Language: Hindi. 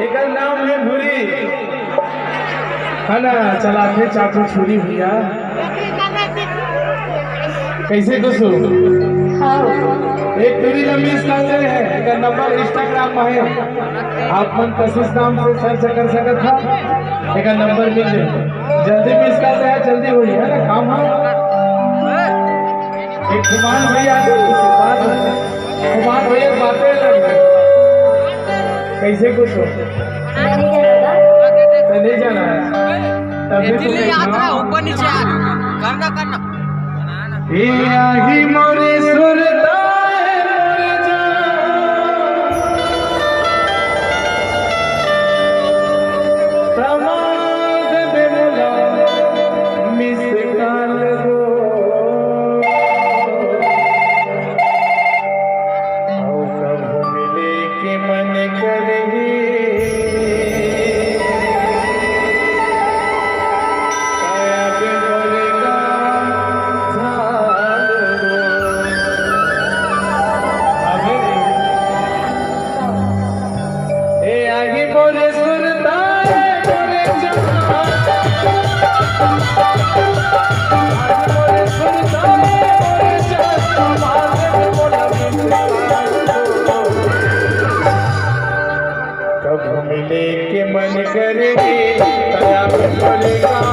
एक नाम है भूरी है ना, चला थे चाकू छुरी भैया कैसे कुछ एक पूरी लंबी स्टाइल है। एक नंबर इंस्टाग्राम में है, आप मन कशिश नाम से सर्च कर सकत था। एक नंबर मिल जाए, जल्दी भी इसका है, जल्दी हुई है ना काम है। एक कुमार भैया कुमार भैया बातें लग कैसे कुछ हो नहीं जाना है यात्रा ऊपर नीचे करना करना ही मोरे सुरता कब मिले के मन करेगी तया बोलेगा